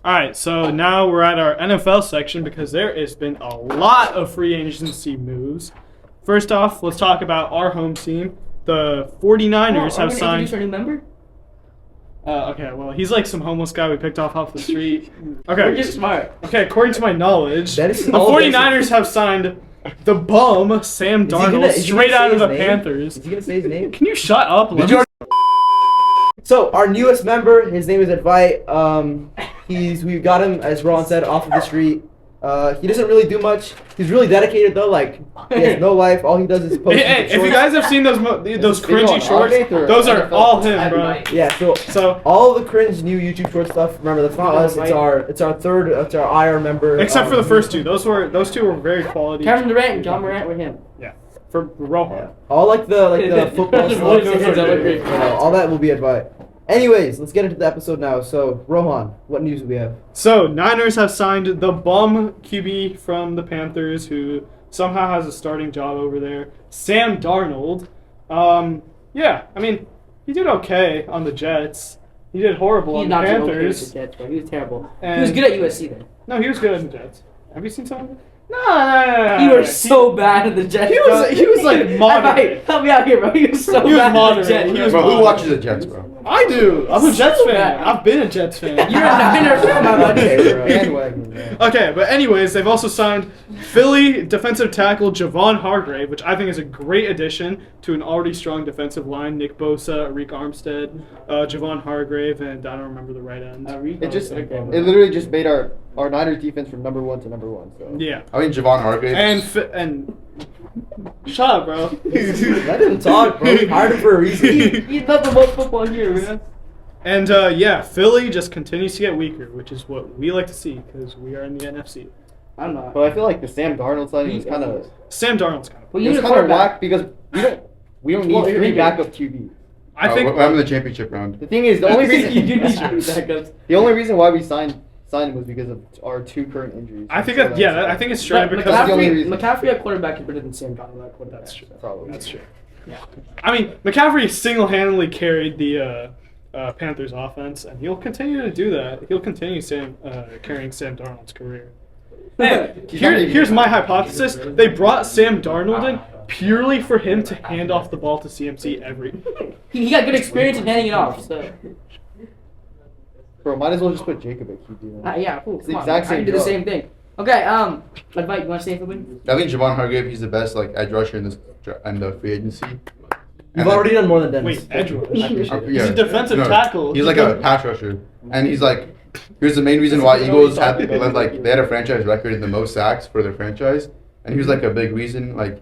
All right, so now we're at our NFL section because there has been a lot of free agency moves. First off, let's talk about our home team. The 49ers have signed. Introduce our new member? Okay, well, he's like some homeless guy we picked off the street. Okay. We're just smart. Okay, according to my knowledge, the That is 49ers have signed the bum, Sam Darnold, straight out of the Panthers. Is he gonna say his name? Can you shut up? So our newest member, his name is Advite. We got him, as Ron said, off of the street. He doesn't really do much. He's really dedicated though. Like he has no life. All he does is post. Hey, if you guys have seen those cringy shorts, those are all him, bro. Yeah. So all the cringe new YouTube short stuff. Remember, that's not us. It's our IR member. Except for the first two. Those two were very quality. Kevin Durant and John Morant were him. Yeah. For Rohan. Yeah. All the football stuff. All that will be Advite. Anyways, let's get into the episode now. So, Rohan, what news do we have? So, Niners have signed the bum QB from the Panthers who somehow has a starting job over there, Sam Darnold. Yeah, I mean, he did okay on the Jets. He did horrible on the Panthers. Okay Jets, bro. He was terrible. And he was good at USC then. No, he was good at the Jets. Have you seen some of it? No. You were so bad at the Jets. He was like moderate. Help me out here, bro. He was so bad at the Jets. Bro, who watches the Jets, bro? I do. I'm a Jets fan. bad. I've been a Jets fan. You're a Niner fan, my buddy. Okay, but anyways, they've also signed Philly defensive tackle Javon Hargrave, which I think is a great addition to an already strong defensive line. Nick Bosa, Arik Armstead, Javon Hargrave, and I don't remember the right end. It literally just made our Niners defense from number 1 to number 1. So Yeah. I mean Javon Hargrave. And shut up, bro. Let him talk, bro. We hired him for a reason. He's not the most football here, man. And yeah, Philly just continues to get weaker, which is what we like to see because we are in the NFC. I'm not. But I feel like the Sam Darnold signing is kind of Sam Darnold's kind of. Well, it's kind of whack because we don't need 3 backup QB. I think we're having the championship round. The thing is, the only reason you do need backups. The only reason why we signed him was because of our 2 current injuries. I think I think it's straight because that's the only reason. McCaffrey at quarterback is better than Sam Darnold at quarterback. That's true. Probably. That's true. Yeah. I mean, McCaffrey single-handedly carried the Panthers offense, and he'll continue to do that. He'll continue carrying Sam Darnold's career. And here's my hypothesis. They brought Sam Darnold in purely for him to hand off the ball to CMC every... He got good experience in handing it off, so... Bro, might as well just put Jacob at QB. Yeah, cool. It's the exact same I can do the job. same thing. Okay, Advite, you want to say something? I think Javon Hargrave, he's the best edge rusher in the free agency. You've already done more than Dennis. Wait, edge rush? He's He's a defensive tackle. He's like a pass rusher, and he's like, here's the main reason why Eagles they had a franchise record in the most sacks for their franchise, and he was like a big reason. Like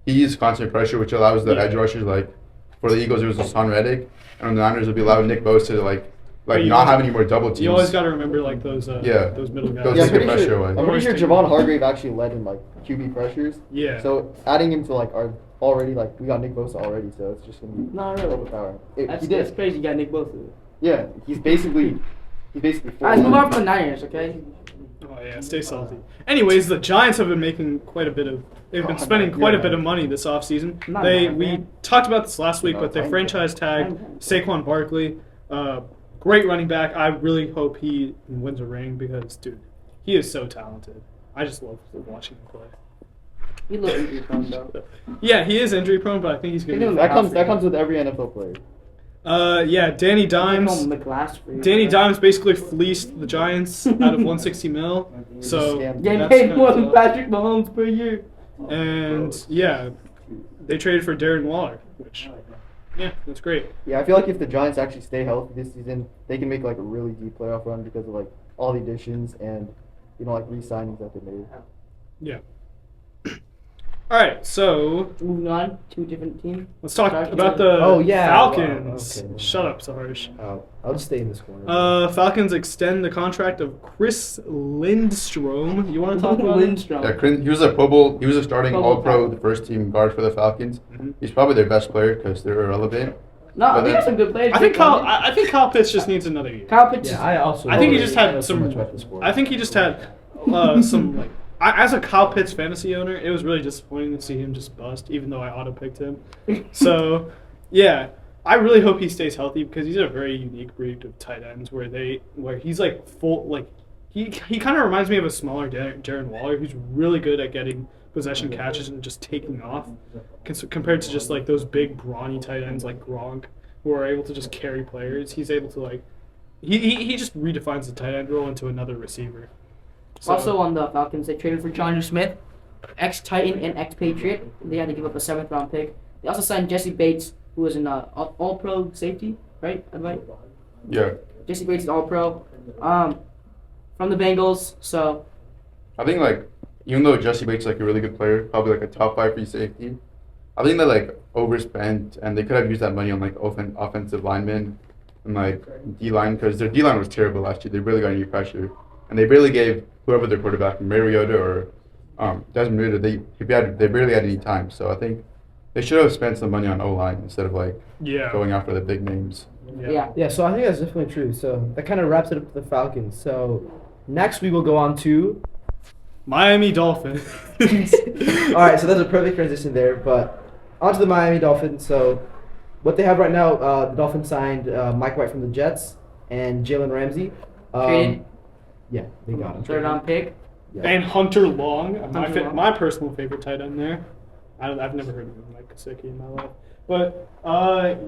he used constant pressure, which allows the edge rushers for the Eagles it was Hassan Reddick, and on the Niners would be allowing Nick Bosa to not have any more double teams. You always got to remember those middle guys. I'm pretty sure Javon Hargrave actually led in QB pressures. Yeah. So adding him to our already we got Nick Bosa already, so it's just gonna be overpowering. That's crazy. You got Nick Bosa. Yeah, he's basically. Alright, let's move on from the Niners, okay? Oh yeah, stay salty. Anyways, the Giants have been making quite a bit of. They've been spending quite a bit of money this offseason. We talked about this last week, but they franchise tagged Saquon Barkley. Great running back. I really hope he wins a ring because, dude, he is so talented. I just love watching him play. He looks injury prone, though. Yeah, he is injury prone, but I think he's going to be. That comes with every NFL player. Yeah, Danny Dimes. Danny Dimes basically fleeced the Giants out of $160 million. So getting paid more than Patrick Mahomes per year. And yeah, they traded for Darren Waller, which yeah, that's great. Yeah, I feel like if the Giants actually stay healthy this season, they can make a really deep playoff run because of all the additions and re-signings that they made. Yeah. All right, so moving on to a different team. Let's talk about the Falcons. Okay. Shut up, Saharsh. I'll just stay in this corner. Falcons extend the contract of Chris Lindstrom. You want to talk about Lindstrom? Yeah, he was a Pro Bowl. He was a starting All-Pro, the first team guard for the Falcons. Mm-hmm. He's probably their best player because they're irrelevant. No, they have some good players. I think Kyle Pitts just needs another year. Kyle Pitts. Yeah, I think he just had some. I think he just had some as a Kyle Pitts fantasy owner, it was really disappointing to see him just bust, even though I auto-picked him. So, yeah. I really hope he stays healthy because he's a very unique breed of tight ends where he's like full like he kind of reminds me of a smaller Darren Waller who's really good at getting possession catches and just taking off compared to just like those big brawny tight ends like Gronk who are able to just carry players. He's able to like he just redefines the tight end role into another receiver. So, Also on the Falcons, they traded for John Smith, ex-Titan and ex-Patriot. They had to give up a 7th-round pick. They also signed Jesse Bates, who was an all-pro safety, right? Yeah. Jesse Bates is all-pro from the Bengals. So I think like even though Jesse Bates is like a really good player, probably like a top 5 free safety, I think they like overspent and they could have used that money on like offensive linemen and like D-line because their D-line was terrible last year. They really got any pressure and they barely gave whoever their quarterback, Mariota or Desmond Ridder, they barely had any time. So I think they should have spent some money on O-line instead of like going after the big names. yeah. So I think that's definitely true. So that kind of wraps it up for the Falcons. So next we will go on to. Miami Dolphins. All right, so that's a perfect transition there. But on to the Miami Dolphins. So what they have right now, the Dolphins signed Mike White from the Jets and Jalen Ramsey. Traded. Yeah, they got him. 3rd-round pick. Yeah. And Hunter Long, Hunter Long. my personal favorite tight end there. I've never heard of Mike Gesicki in my life, but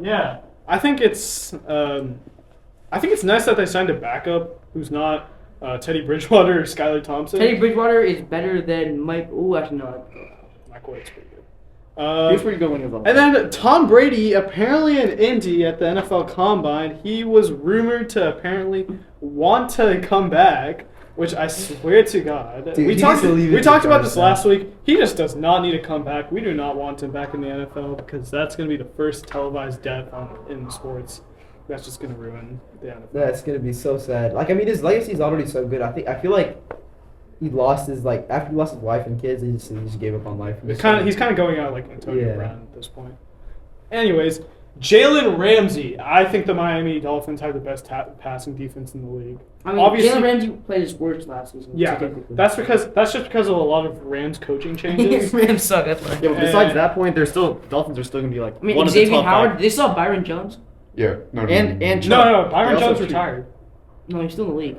yeah, I think it's nice that they signed a backup who's not Teddy Bridgewater or Skylar Thompson. Teddy Bridgewater is better than Mike. Oh, actually no. Mike White's pretty good. He was pretty good when he was on. And then Tom Brady, apparently in Indy at the NFL Combine, he was rumored to apparently want to come back, which I swear to God. Dude, we he talked needs to leave it about to this Chargers, last week. He just does not need to come back. We do not want him back in the NFL because that's going to be the first televised death in sports. That's just going to ruin the NFL. That's gonna be so sad. Like I mean, his legacy is already so good. I feel like he lost his after he lost his wife and kids, he just gave up on life. He's kind of going out like Antonio Yeah. Brown at this point. Anyways, Jalen Ramsey. I think the Miami Dolphins have the best passing defense in the league. I mean, Obviously- Jalen Ramsey played his worst last season. Yeah, statistically. that's just because of a lot of Rams coaching changes. Rams suck. That's why. Yeah, but besides that point, Dolphins are still gonna be like I mean, one of the Xavier top Howard. 5. They still have Byron Jones. Yeah. No. And No, Byron They also Jones shoot. retired. No, he's still in the league.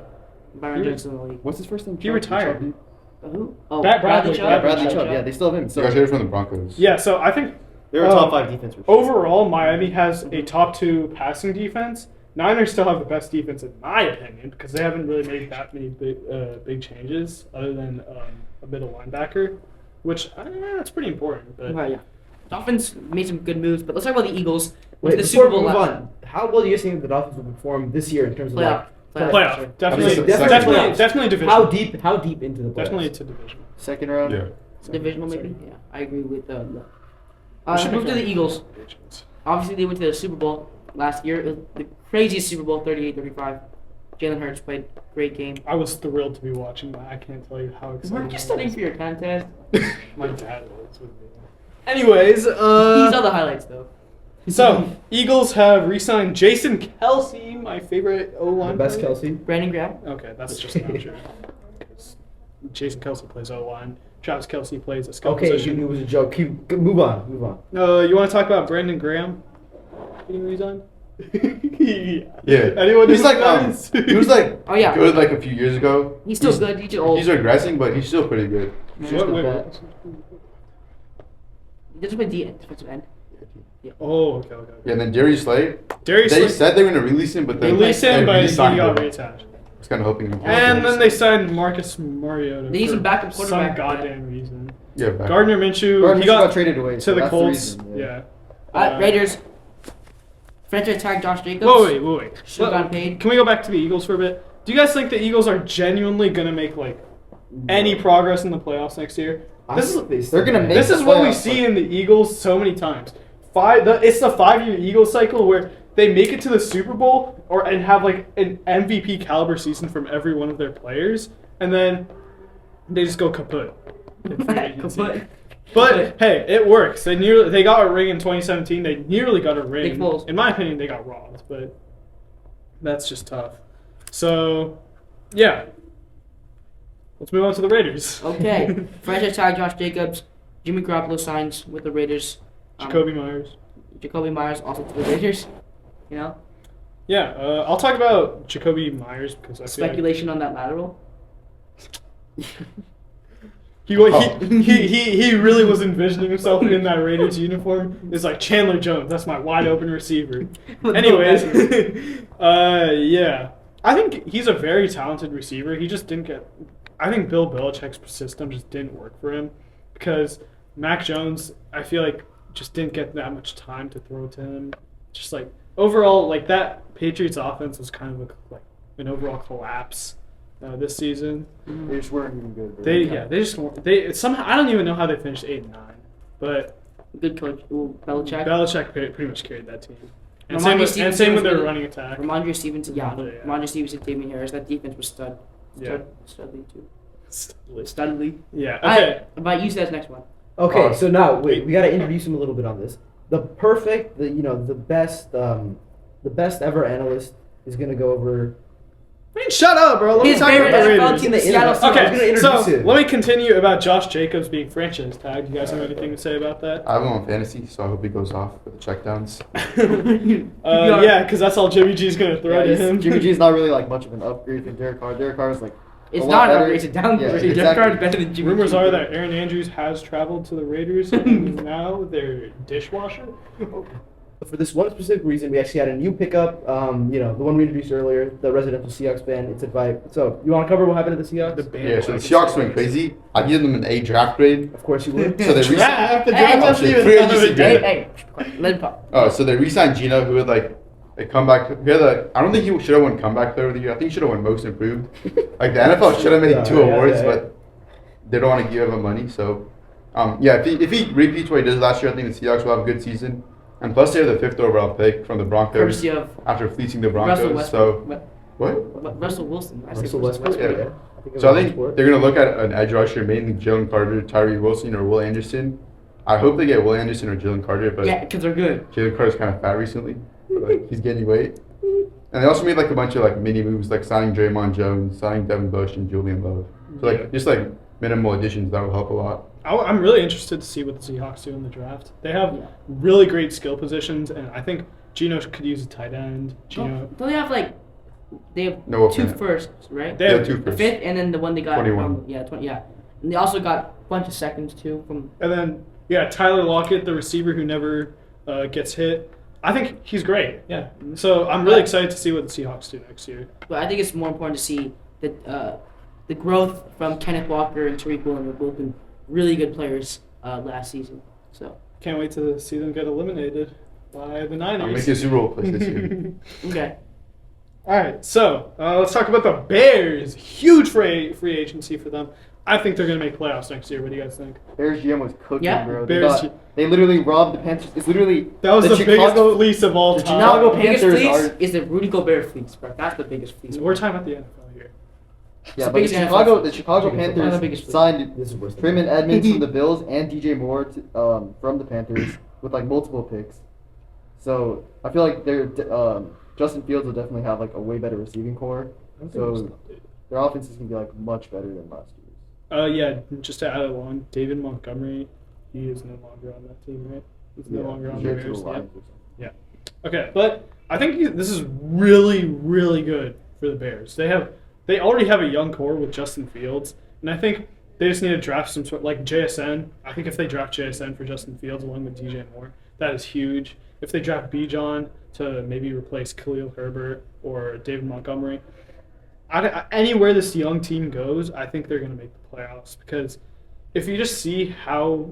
Byron He Jones is in the league. What's his first name? He retired. Who? Oh, Bradley Chubb. Chubb. Bradley Chubb. Yeah, they still have him. You So guys heard from the Broncos. Yeah, so I think they're a top 5 defense. For sure. overall Miami has a top 2 passing defense. Niners still have the best defense in my opinion because they haven't really made that many big changes other than a middle linebacker, which that's pretty important. But Right, yeah. Dolphins made some good moves, but let's talk about the Eagles. Wait, Went to the before Super we Bowl move last on, how well do you think the Dolphins will perform this year in terms of playoff. playoff, definitely playoffs. division. How deep into the playoffs? Definitely to division. Second round. Yeah. Divisional maybe. Yeah, I agree with that. We should Move make to the our Eagles. predictions. Obviously, they went to the Super Bowl last year. It was the craziest Super Bowl, 38-35. Jalen Hurts played great game. I was thrilled to be watching that. I can't tell you how excited. Weren't you I studying was. for your contest? My dad was with me. Anyways, These are the highlights, though. so Eagles have re-signed Jason Kelsey, my favorite The O-line. best player. Kelsey. Brandon Graham. Okay, that's just not true. 'Cause Jason Kelsey plays O-line. Travis Kelsey plays a skill Okay, position. it was a joke. Move on. You want to talk about Brandon Graham? Getting resigned? Yeah. Anyone He's who like knows? he was like Oh, yeah. good like a few years ago. He's still good. He's just old. He's regressing, but he's still pretty good. He's What- just wait, bad. what? He doesn't play defensive end. Oh, okay. Yeah, and then Darius Slay. Darius They Slay said they were gonna release him, but then released him, they but he re-signed got him. reattached. I was kind of hoping. And then they signed Marcus Mariota. They need some for backup quarterback. Some goddamn reason. Yeah. Back. Gardner Minshew, Gardner he Minshew got traded away to so the that's Colts. reason, Yeah. Raiders. Franchise tag Josh Jacobs. Wait. Should have gotten paid. Can we go back to the Eagles for a bit? Do you guys think the Eagles are genuinely gonna make like any progress in the playoffs next year? They're gonna make. This the is what we playoffs, see in the Eagles so many times. It's the 5-year Eagles cycle where they make it to the Super Bowl and have like an MVP caliber season from every one of their players, and then they just go kaput. in free agency. Kaput. But hey, it works. They got a ring in 2017. They nearly got a ring. Big Bulls. In my opinion, they got robbed, but that's just tough. So, yeah. Let's move on to the Raiders. Okay. Franchise tag Josh Jacobs. Jimmy Garoppolo signs with the Raiders. Jacoby Myers. Jacoby Myers also to the Raiders. You know, Yeah, I'll talk about Jacoby Myers because I feel like speculation on that lateral. he really was envisioning himself in that Raiders uniform. It's like Chandler Jones. That's my wide open receiver. Anyways, yeah, I think he's a very talented receiver. He just didn't get. I think Bill Belichick's system just didn't work for him because Mac Jones, I feel like, just didn't get that much time to throw to him. Just like overall, like that Patriots offense was kind of like an overall collapse this season. They just weren't even good. They somehow I don't even know how they finished 8-9, but Good coach, Belichick. Belichick pretty much carried that team. And Ramondre same Stevenson with was their good. running attack. Ramondre Stevenson, yeah. Yeah. Ramondre Stevenson, Damien Harris. That defense was Yeah. studly too. Studly. Studly. Yeah. Alright, Okay. about you says next one. Okay, so now wait, we got to introduce him a little bit on this. The best ever analyst is gonna go over. I mean, shut up, bro. Let me His talk favorite about the NFL Raiders. team, the Okay, Seattle I was gonna Seahawks. introduce So him. let me continue about Josh Jacobs being franchise tagged. You guys have anything to say about that? I have him on fantasy, so I hope he goes off with the checkdowns. Yeah, because that's all Jimmy G's gonna throw to him. Jimmy G's not really like much of an upgrade from Derek Carr. Derek Carr is like It's a lot not an better. upgrade, it's a downgrade. Yeah, Jeff exactly. Carr's better than Jimmy Rumors G. are that Aaron Andrews has traveled to the Raiders and now they're dishwasher. For this one specific reason, we actually had a new pickup. The one we introduced earlier, the residential Seahawks fan. It's advice. So you want to cover what happened to the Seahawks? The band Yeah, so the Seahawks went crazy. I gave them an A draft grade. Of course you would. So they Draft. The Hey, draft doesn't okay, even free have agency a grade. Hey, let him talk. Oh, so they re-signed Gino, who had like a comeback. He had I don't think he should have won comeback player of the year. I think he should have won most improved. Like the NFL should have made two awards, but they don't want to give him money. So, if he repeats what he did last year, I think the Seahawks will have a good season. And plus, they have the 5th overall pick from the Broncos Courtesy of after fleecing the Russell Broncos. Westbrook. So what? Russell Wilson. I say Russell Russell Westbrook. Westbrook. Yeah. So I think they're gonna look at an edge rusher, mainly Jalen Carter, Tyree Wilson, or Will Anderson. I hope they get Will Anderson or Jalen Carter, but Yeah, because they're good. Jalen Carter's kind of fat recently. Like, he's gaining weight. And they also made like a bunch of like mini moves, like signing Draymond Jones, signing Devin Bush, and Julian Love. So like just like minimal additions that will help a lot. I'm really interested to see what the Seahawks do in the draft. They have really great skill positions, and I think Gino could use a tight end. Gino, Don't they have they have No two offense. firsts, right? They have two The firsts. 5th and then the one they got 21. 20, yeah. And they also got a bunch of seconds too from and then Tyler Lockett, the receiver who never gets hit. I think he's great. Yeah. So I'm really excited to see what the Seahawks do next year. But I think it's more important to see the growth from Kenneth Walker and Tariq Woolen, who have both been really good players last season. So Can't wait to see them get eliminated by the Niners. I'm making a Super Bowl place this year. okay, All right, so let's talk about the Bears. Huge free agency for them. I think they're going to make playoffs next year. What do you guys think? Bears GM was cooking, Yeah. bro. Bears They literally robbed the Panthers. It's literally That was the biggest Chicago. fleece of all the time. Chicago the biggest Panthers fleece are- is the Rudy Gobert fleece, bro. That's the biggest fleece. We're talking about the NFL here. Yeah, the but biggest the NFL Chicago fleece. Chicago One of the Panthers biggest signed This is worse. than Freeman that. Edmonds from the Bills and DJ Moore from the Panthers with like multiple picks. So I feel like Justin Fields will definitely have like a way better receiving core. So their offense is gonna be like much better than last year's. Just to add along, David Montgomery, he is no longer on that team, right? He's no longer on the He's Bears. to the Yep. Lions or something. Okay, but I think this is really, really good for the Bears. They already have a young core with Justin Fields, and I think they just need to draft some sort like JSN. I think if they draft JSN for Justin Fields along with DJ Moore, that is huge. If they draft Bijan to maybe replace Khalil Herbert or David Montgomery, anywhere this young team goes, I think they're going to make the playoffs because if you just see how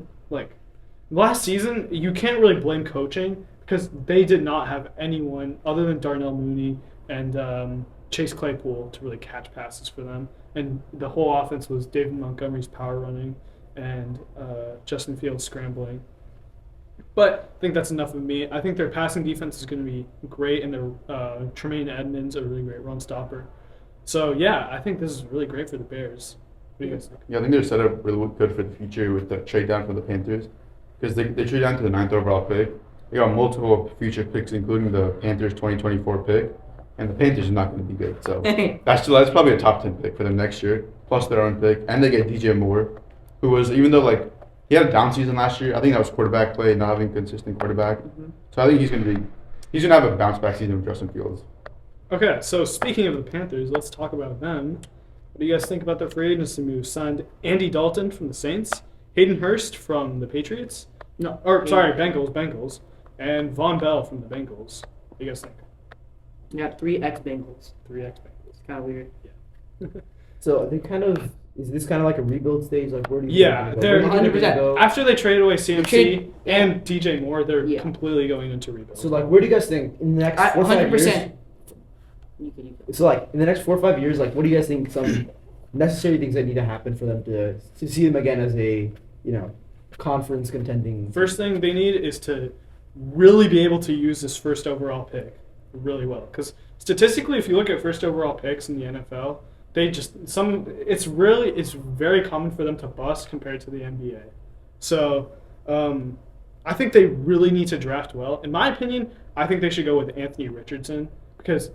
last season, you can't really blame coaching because they did not have anyone other than Darnell Mooney and Chase Claypool to really catch passes for them. And the whole offense was David Montgomery's power running and Justin Fields scrambling. But I think that's enough of me. I think their passing defense is going to be great, and their Tremaine Edmonds, a really great run stopper. So, yeah, I think this is really great for the Bears. What do you guys think? Yeah, I think they're set up really good for the future with the trade down from the Panthers because they trade down to the 9th overall pick. They got multiple future picks, including the Panthers 2024 pick, and the Panthers are not going to be good. So that's probably a top 10 pick for them next year, plus their own pick, and they get DJ Moore, who was even though he had a down season last year. I think that was quarterback play, not having consistent quarterback. Mm-hmm. So I think he's gonna have a bounce back season with Justin Fields. Okay, so speaking of the Panthers, let's talk about them. What do you guys think about their free agency moves? Signed Andy Dalton from the Saints, Hayden Hurst from the Patriots, Bengals, and Von Bell from the Bengals. What do you guys think? You got 3 ex-Bengals. 3 ex-Bengals. It's kind of weird. So they kind of is this kind of like a rebuild stage? Like where do you? Yeah, think they're they're gonna 100%. go? After they traded away CMC Trade- and DJ Moore, they're Yeah. completely going into rebuild. So like, where do you guys think in the next 4 or 5 years? 100%. You can. So like in the next 4 or 5 years, like what do you guys think some necessary things that need to happen for them to see them again as a conference contending? First thing they need is to really be able to use this first overall pick really well. Because statistically, if you look at first overall picks in the NFL, it's very common for them to bust compared to the NBA. So I think they really need to draft well. In my opinion, I think they should go with Anthony Richardson because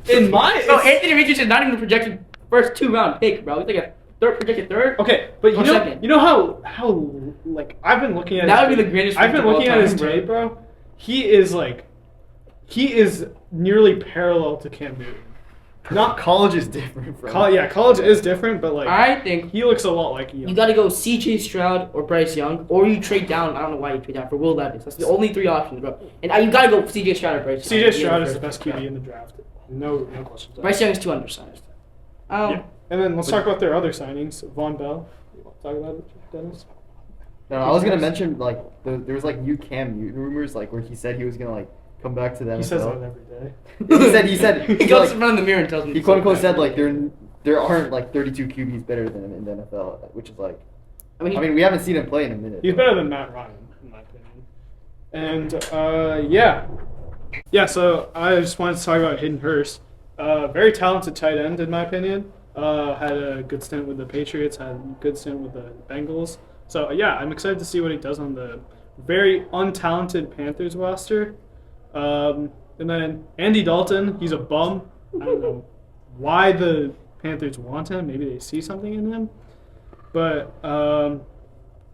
Anthony Richardson not even a projected first 2-round pick, bro. He's like a projected third. Okay, but Or second. you know how like I've been looking at That his would be tape- the greatest I've pick been of all looking at his time, bro. tape, bro. He is nearly parallel to Cam Newton. Not College is different, bro. college is different, but like I think he looks a lot like you got to go C.J. Stroud or Bryce Young, or you trade down. I don't know why you trade down for Will Levis. That's the only 3 options, bro. And you got to go C.J. Stroud or Bryce Young. CJ Stroud is the best QB in the draft. No questions. Bryce Young is too undersized. Yeah. And then let's talk about their other signings. Von Bell. You want to talk about it, Dennis? No, I was gonna mention like there was like new Cam Newton rumors like where he said he was gonna like come back to the NFL. He says that every day. He said He goes in front of the mirror and tells me. he quote unquote said like there aren't like 32 QBs better than him in the NFL, which is like I mean, I mean we haven't seen him play in a minute. He's better than Matt Ryan, in my opinion. And yeah. So I just wanted to talk about Hayden Hurst. Very talented tight end, in my opinion. Had a good stint with the Patriots. Had a good stint with the Bengals. So yeah, I'm excited to see what he does on the very untalented Panthers roster. And then Andy Dalton, he's a bum. I don't know why the Panthers want him. Maybe they see something in him. But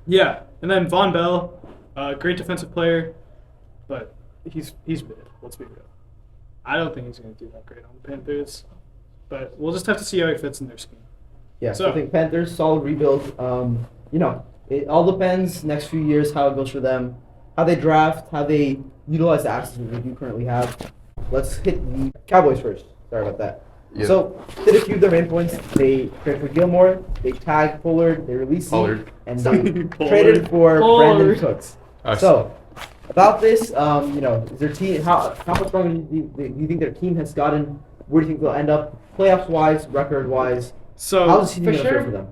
yeah. And then Von Bell, great defensive player, but he's mid. Let's be real. I don't think he's going to do that great on the Panthers. But we'll just have to see how he fits in their scheme. Yeah, So- I think Panthers solid rebuild. It all depends next few years how it goes for them, how they draft, how they utilize the assets that they do currently have. Let's hit the Cowboys first. Sorry about that. Yeah. So, did a few of their main points. They traded for Gilmore, they tagged Pollard, they released Pollard. Zeke, and they traded for Brandon Cooks. So, about this, is their team how much stronger do you think their team has gotten? Where do you think they'll end up, playoffs wise, record wise? So How's the season for going to sure. feel for them?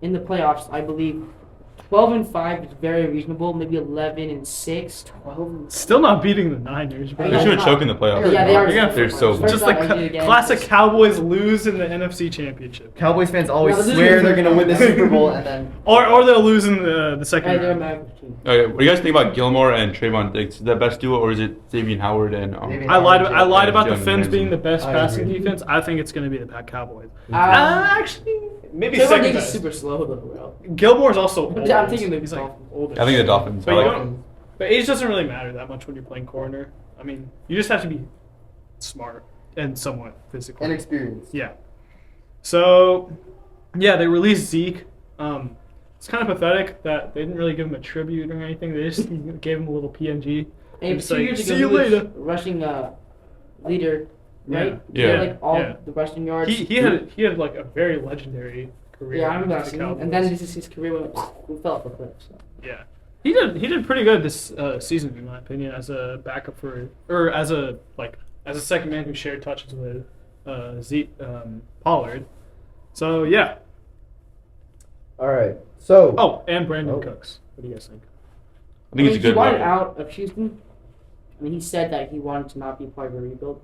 in the playoffs, I believe 12-5 is very reasonable. Maybe 11-6, 12. still not beating the Niners, bro. Yeah, They're yeah. going to choke in the playoffs. Yeah, they are. They're so First Just off, like I did it again. classic Cowboys lose in the NFC Championship, Cowboys fans always Yeah, this is swear your- they're gonna win the Super Bowl and then or they'll lose in the second Hey, they're round. American team. Okay, what do you guys think about Gilmore and Trayvon Diggs? Is that best duo, or is it Xavier Howard and Xavier I lied about the Johnny Finns Manziel. being the best I passing agree. defense. I think it's going to be the Cowboys. Actually, Maybe Trayvon second Diggs is best. super slow though, bro. Gilmore's also old. Yeah, I'm thinking the He's like Dolphins. older. I think the Dolphins. But I you like don't- But age doesn't really matter that much when you're playing corner. I mean, you just have to be smart and somewhat physical. and experience. Yeah. So, yeah, they released Zeke. It's kind of pathetic that they didn't really give him a tribute or anything. They just gave him a little PNG. And It's 2 like, years ago, see you he was later. rushing leader, right? Yeah. He had, like all Yeah. the rushing yards. He had like a very legendary career. Yeah, I remember that with the season. Cowboys. And then this is his career went fell off the cliff. So. Yeah, he did pretty good this season in my opinion as a backup as a second man who shared touches with Zeke Pollard. So yeah. All right. So. Oh, and Brandon Oh. Cooks. What do you guys think? I think it's a he good wanted one. out of Houston. I mean, he said that he wanted to not be part of a rebuild.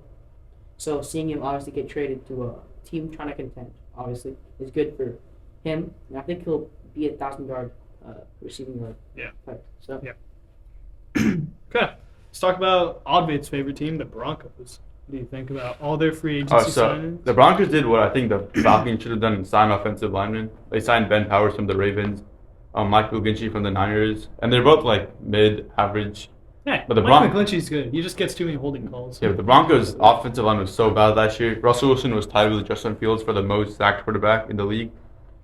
So seeing him obviously get traded to a team trying to contend, obviously, is good for him. And I think he'll be a 1,000-yard receiving yard. Yeah. Player. So Yeah. Okay, let's talk about Oddvate's favorite team, the Broncos. What do you think about all their free agency So signings? the Broncos did what I think the Falcons should have done and signed offensive linemen. They signed Ben Powers from the Ravens, Mike McGlinchey from the Niners, and they're both like mid-average. Yeah, But the Mike McGlinchey's good. He just gets too many holding calls. Yeah, but the Broncos' offensive line was so bad last year. Russell Wilson was tied with Justin Fields for the most sacked quarterback in the league.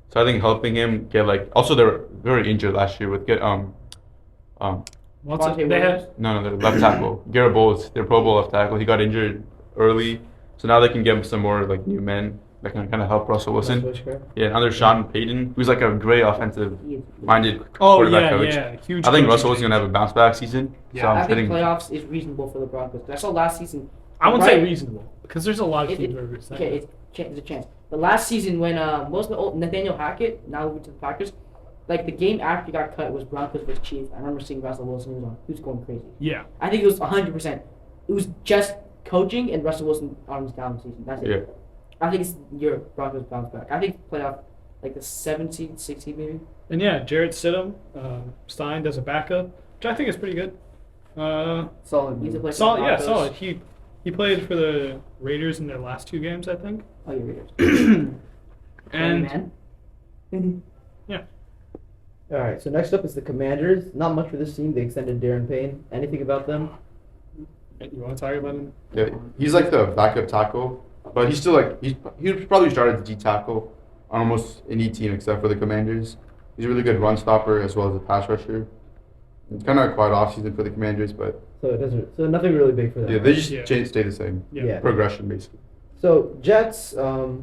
So I think helping him get also they were very injured last year with What's Devontae it? They Williams? had no, the left tackle. Garrett Bowles, their Pro Bowl left tackle. He got injured early, so now they can get some more like new men that can kind of help Russell Wilson. Yeah, another Sean Payton, who's like a great offensive-minded Oh quarterback yeah, coach. yeah, huge. I think coaching Russell Wilson's change. gonna have a bounce back season. Yeah, so I I'm think hitting. playoffs is reasonable for the Broncos. I saw last season. I wouldn't say Right. reasonable because there's a lot of It- teams it- that are saying. Okay, there's a chance. But last season when what was the old Nathaniel Hackett now moved to the Packers, like the game after he got cut was Broncos versus Chiefs. I remember seeing Russell Wilson he was going crazy. Yeah, I think it was 100%. It was just coaching and Russell Wilson arms down the season. That's it. Yeah. I think it's your Broncos bounce back. I think playoff like the 7 seed, 6 seed maybe. and yeah, Jarrett Stidham signed as a backup, which I think is pretty good. Solid. He's a move. player. Solid, yeah, Broncos. solid. He played for the Raiders in their last 2 games, I think. Oh, you're Raiders. And man. All right. So next up is the Commanders. Not much for this team. They extended Darren Payne. Anything about them? you want to talk about him? Yeah, he's like the backup tackle, but he's still like he probably started the D tackle on almost any team except for the Commanders. He's a really good run stopper as well as a pass rusher. It's kind of a quiet offseason for the Commanders, but So it doesn't. So nothing really big for them. yeah, they just Yeah. stay the same. Yeah. Progression basically. So Jets.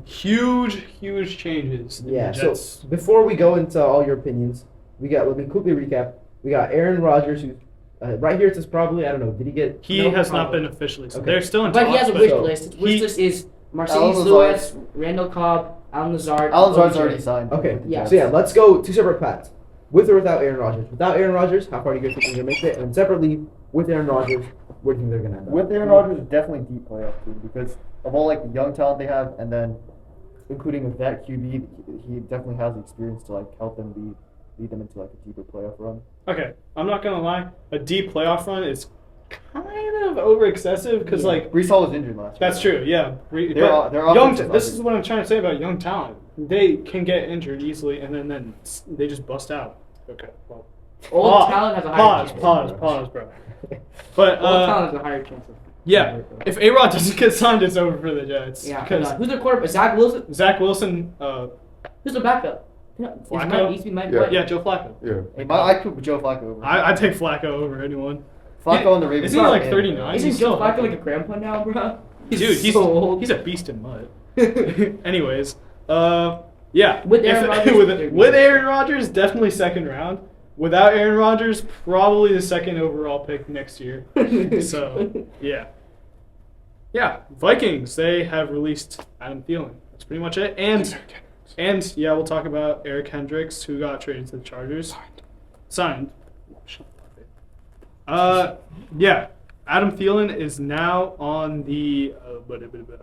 Huge changes. in the Yeah. Jets. So before we go into all your opinions, let me quickly recap. We got Aaron Rodgers, who right here it says probably. I don't know. Did he get? he No, has not probably. been officially. So Okay. they're still in But talks. he has a but wish so list. His wish he- list is Marcellus Alan Lewis, Randall Cobb, Alan Lazard. Alan Zard's OBJ. already signed. Okay. with the Yeah. Jets. So yeah, let's go 2 separate paths. With or without Aaron Rodgers. Without Aaron Rodgers, how far do you guys think they're gonna make it? And separately, with Aaron Rodgers, where do you think they're gonna end up? With Aaron Rodgers, definitely deep playoff team because of all like the young talent they have, and then including with that QB, he definitely has the experience to like help them lead them into like a deeper playoff run. Okay, I'm not gonna lie. A deep playoff run is kind of over excessive because like Brees Hall was injured last year. that's true. Yeah, They're young. offensive This ugly. is what I'm trying to say about young talent. They can get injured easily, and then they just bust out. Okay, well, Old talent has a higher chance. pause, bro. But Old talent has a higher chance. yeah, if A-Rod doesn't get signed, it's over for the Jets. Yeah. because Who's their quarterback? Zach Wilson. Zach Wilson, Who's their backup? Flacco? East Mike Yeah. White. yeah, Joe Flacco. Yeah. Hey, I'd put Joe Flacco over. I'd take Flacco over anyone. Flacco on the Ravens. Isn't he like man. 39? Isn't He's Joe still Flacco healthy. like a grandpa now, bro? Dude, he's so old. he's a beast in mud. Anyways, yeah. With Aaron Rodgers, with, they're with good. Aaron Rodgers, definitely second round. Without Aaron Rodgers, probably the second overall pick next year. So yeah, Vikings. They have released Adam Thielen. That's pretty much it. And yeah, we'll talk about Eric Hendricks, who got traded to the Chargers. Signed. Yeah. Adam Thielen is now on the.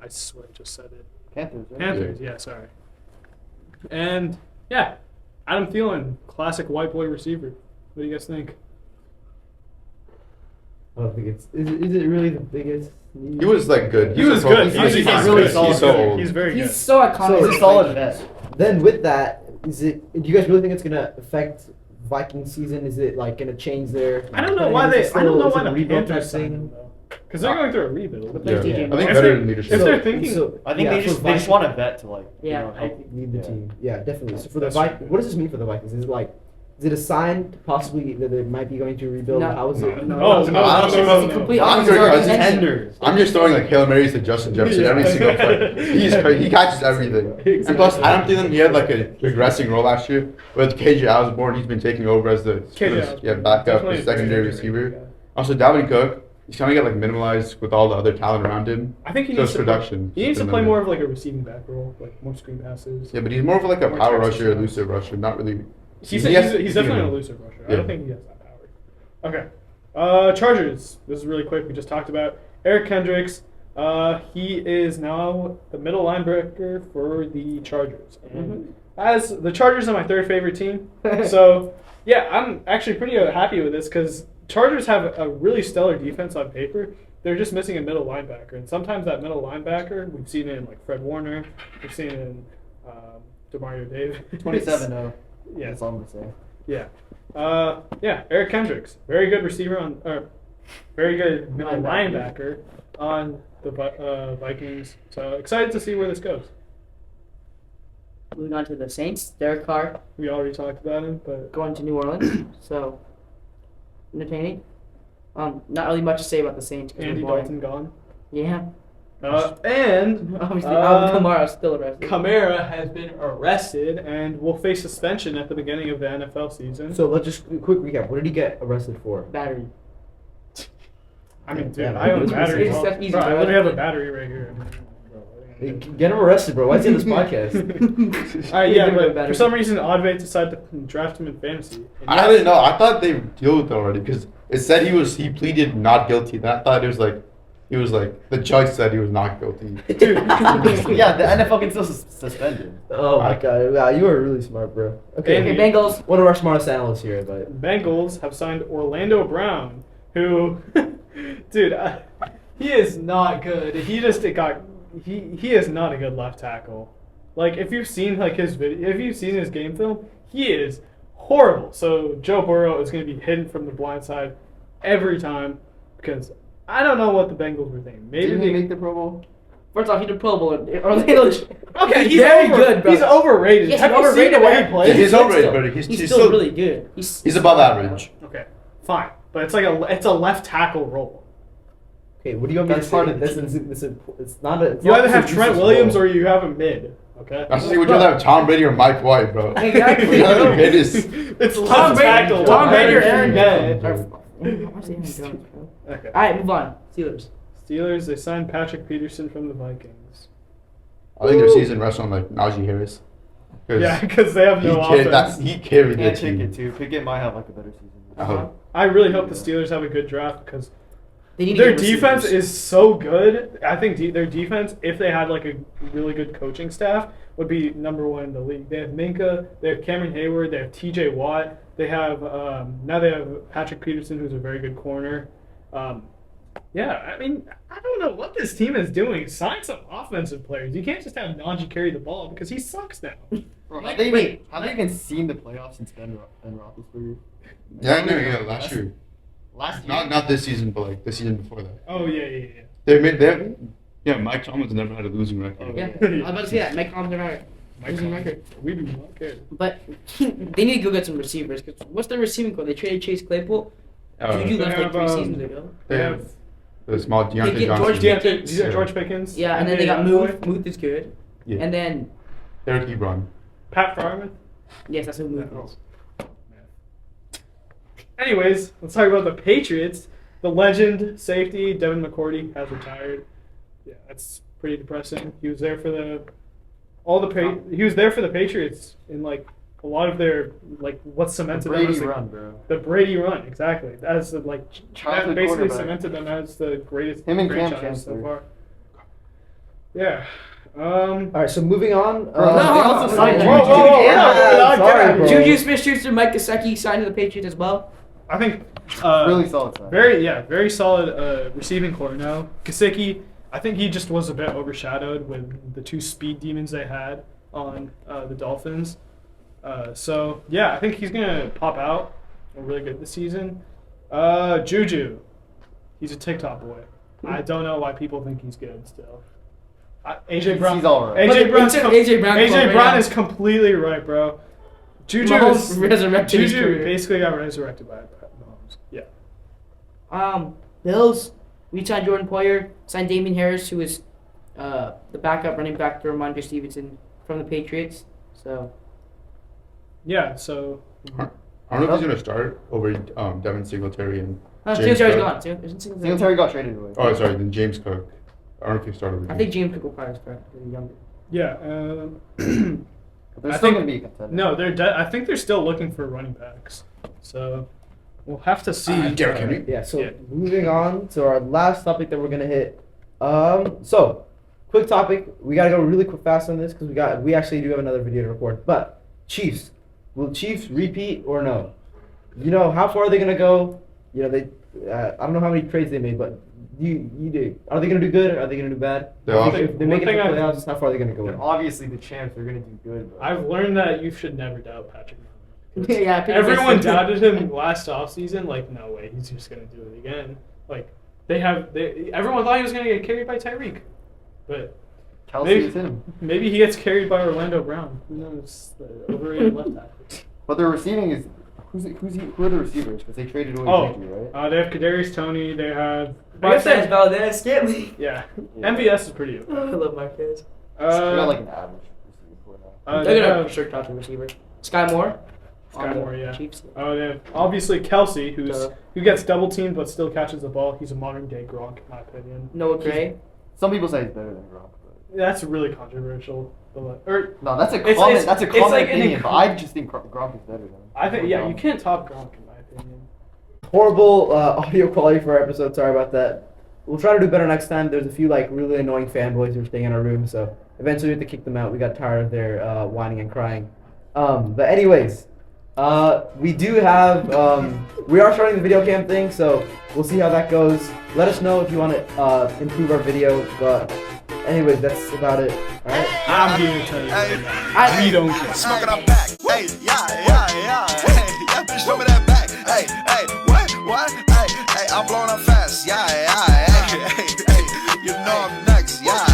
I swear I just said it. Panthers. Right? Panthers, yeah, sorry. And yeah, Adam Thielen, classic white boy receiver. What do you guys think? I don't think it's. Is it really the biggest? He was like good. He was good. He's He's really good. solid. He's so good. old. He's very He's good. so iconic. He's a solid vet. Then with that, do you guys really think it's gonna affect Viking season? Is it like gonna change their? I don't know why Is it I don't know still- why is it the a rebuild Panthers type signed thing? him though. Because they're going through a rebuild. But Yeah. there's DJ I think Moore. If better they're- in leadership. if they're thinking- I think yeah, they for just Vikings- want a vet to like Yeah, help lead the Yeah. team. Yeah, definitely. So for the That's Vikings, true. what does this mean for the Vikings? Is it a sign to possibly that they might be going to rebuild? No. How is it? No, I don't know. It's a complete I'm opposite. very- It's Tenders. I'm just throwing like Hail Marys to Justin Jefferson every Yeah. single play. He's crazy. He catches everything. And plus, Adam Thielen, he had like a regressing role last year with KJ Osborne. He's been taking over as the backup, Definitely the a secondary very receiver. good guy. Also, Dalvin Cook, he's kind of get like minimalized with all the other talent around him. I think he So needs his to production. He needs to has play been more limited. of like a receiving back role, like more screen passes. Yeah, but he's more of like a More power Texas rusher, guy. elusive rusher, not really. He's he has- definitely an human. elusive rusher. I Yeah. don't think he has that power. Okay. Chargers. This is really quick. We just talked about Eric Kendricks. He is now the middle linebacker for the Chargers. And as the Chargers are my third favorite team. So, yeah, I'm actually pretty happy with this because Chargers have a really stellar defense on paper. they're just missing a middle linebacker, and sometimes that middle linebacker we've seen it in like Fred Warner, we've seen it in Demario Davis. 27-0. Yeah. That's all I'm gonna say. Yeah. Eric Kendricks, very good receiver very good middle linebacker on the Vikings. So excited to see where this goes. Moving on to the Saints, Derek Carr We already talked about him, but going to New Orleans, so entertaining. Not really much to say about the Saints. 'Cause Andy we're boring. Dalton gone. Yeah. And Obviously, Alvin Kamara still arrested. Kamara has been arrested and will face suspension at the beginning of the NFL season. So let's just quick recap. What did he get arrested for? Battery. I mean, dude, Yeah, I own it's- batteries. it's Bro, easy, I bro. literally have a battery right here. Hey, get him arrested, bro. Why is he on this podcast? All right, Yeah, yeah, but but for some reason, Oddvate decided to draft him in fantasy. And I didn't know. I thought they dealt with it already because it said he pleaded not guilty. Then I thought it was like the judge said he was not guilty. Dude, Yeah, the NFL can still suspend him. Oh my god. Wow, you are really smart, bro. Okay. Okay, Bengals. One of our smartest analysts here, but Bengals have signed Orlando Brown, who, dude, he is not good. He is not a good left tackle. Like if you've seen like his video, if you've seen his game film, he is horrible. So Joe Burrow is going to be hidden from the blind side every time because I don't know what the Bengals were thinking. Maybe Didn't they he make the Pro Bowl? First off, he did Pro Bowl. Orlando. Okay, he's very over, good, bro. He's overrated. Yes, Have you seen overrated, the way he man. plays? He's good overrated, still. but he's still still- really good. He's above average. Okay, fine, but it's like it's a left tackle role. okay, what do you want me to That's say? part of the It's not a. It's You not either a have useless Trent Williams role. or you have a mid. Okay. That's would you rather have Tom Brady or Mike White, bro? Exactly. Another mid is It's Tom left Brady, tackle. Tom Brady or Aaron Aaron Jones. Okay. Okay. All right, move on. Steelers. Steelers, they signed Patrick Peterson from the Vikings. I think their season rests on like Najee Harris. 'Cause Yeah, because they have no offense. he carried their And Pickett team. too. Pickett might have like a better season. I hope. I really hope the Steelers have a good draft because They need to their get defense receivers. is so good. I think their defense, if they had like a really good coaching staff, would be #1 in the league. They have Minka, they have Cameron Hayward, they have T.J. Watt, they have now they have Patrick Peterson, who's a very good corner. Yeah, I mean, I don't know what this team is doing. Sign some offensive players. You can't just have Najee carry the ball because he sucks now. Bro, Like, have they even seen the playoffs since Ben Roethlisberger? Yeah, last year. Last year. Not this season, but like the season before that. Oh yeah. Mike Tomlin's never had a losing record. Yeah, I was about to say that. Mike Tomlin's never losing record. We do not care. But they need to go get some receivers. Cause what's their receiving core? They traded Chase Claypool. Juju they left like have, 3 seasons ago. They have the small Deontay get George Johnson. George Pickens. Yeah, and then they got Muth. Muth is good. Yeah. And then, Derek Ebron. Pat Fryermuth. yes, that's who Muth is. Anyways, let's talk about the Patriots. The legend safety Devin McCourty has retired. Yeah, that's pretty depressing. He was there for he was there for the Patriots in like a lot of their like what The cemented them Brady as run, bro. the Brady run, exactly. That is the, like that Childhood basically quarterback. cemented them as the greatest Him and Cam franchise so Chancellor. far. Yeah. All right, so moving on. Bro, they also signed Whoa, whoa, whoa, Yeah, sorry, bro. Juju Smith-Schuster, Mike Gesicki signed to the Patriots as well. I think Really solid sign. very solid receiving core now. Gesicki, I think he just was a bit overshadowed with the 2 speed demons they had on the Dolphins. So yeah, I think he's gonna pop out really good this season. Juju, he's a TikTok boy. I don't know why people think he's good still. AJ Brown. He's all right. AJ Brown's AJ Brown AJ right Brown now. is completely right, bro. Juju Mahomes resurrected his Juju career. basically got resurrected by Mahomes. Yeah. Bills, we signed Jordan Poyer, signed Damian Harris, who is the backup running back to Ramondre Stevenson from the Patriots. So, Yeah. So I don't know if he's gonna start over Devin Singletary and James Singletary's Cook. gone. Singletary got traded away. Oh, sorry, then James Cook. I don't know if he started over. I think James Cook will probably start because he's younger. yeah. But they're I still think- gonna be a contender. No, I think they're still looking for running backs. So we'll have to see. Derrick Henry. Yeah, so Yeah. moving on to our last topic that we're gonna hit. So quick topic. We gotta go really quick fast on this because we actually do have another video to record. But Chiefs, will Chiefs repeat or no? You know, how far are they gonna go? You know, they I don't know how many trades they made, but You do. Are they gonna do good? Or are they gonna do bad? They're all- If they make it to the playoffs, how far are they gonna They're go? obviously the champs. They're gonna do good. But I've learned that you should never doubt Patrick Mahomes. Yeah, people Everyone just- doubted him last offseason. Like, no way, he's just gonna do it again. Like, everyone thought he was gonna get carried by Tyreek, but Kelsey maybe- is him. maybe he gets carried by Orlando Brown. Who knows? The overrated left tackle. But their receiving is who are the receivers? Because they traded away Oh, Juju, right? they have Kadarius Toney. They have. I guess they Marquez have- Valdez, Scantley. Yeah, Yeah. MVS is pretty good. I love Marquez. They got like Uh, an average receiving core now. They're they gonna have for sure top the receiver. Sky Moore. Sky on the Moore, yeah. Chiefs. They have obviously Kelsey, Duh. who gets double teamed but still catches the ball. He's a modern day Gronk, in my opinion. Noah Gray. Some people say he's better than Gronk. But That's really controversial. Or no, that's a It's- common. it's- That's a it's common like an opinion. inc- But I just think Gronk is better than him. I think you can't top Gronk in my opinion. Horrible audio quality for our episode. Sorry about that. We'll try to do better next time. There's a few like really annoying fanboys who are staying in our room, so eventually we have to kick them out. We got tired of their whining and crying. But anyways, we do have we are starting the video cam thing, so we'll see how that goes. Let us know if you want to improve our video. But anyways, that's about it. All right. I'm here to tell you right now. We don't care. Smoking up back. Hey, yeah. Hey, yeah, bitch, show me that back. Hey, what? Hey, I'm blowing up fast. Yeah. Hey, you know I'm next. Yeah,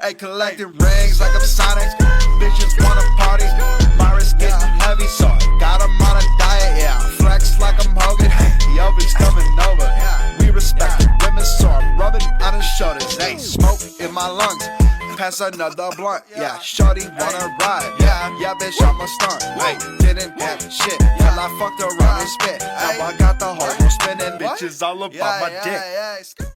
hey, collecting rings like I'm Sonic. Bitches wanna party. My wrist getting heavy, so I got 'em on a diet. Yeah, flex like I'm Hogan. Yo, bitch coming over. We respect the women, so I'm rubbing on his shoulders. Hey, smoke in my lungs. Pass another blunt, yeah. Shorty wanna ride, yeah, bitch, I'm a stunt. Hey, didn't have shit, till I fucked around and spit. Now I got the whole world spinning, bitches all about my dick.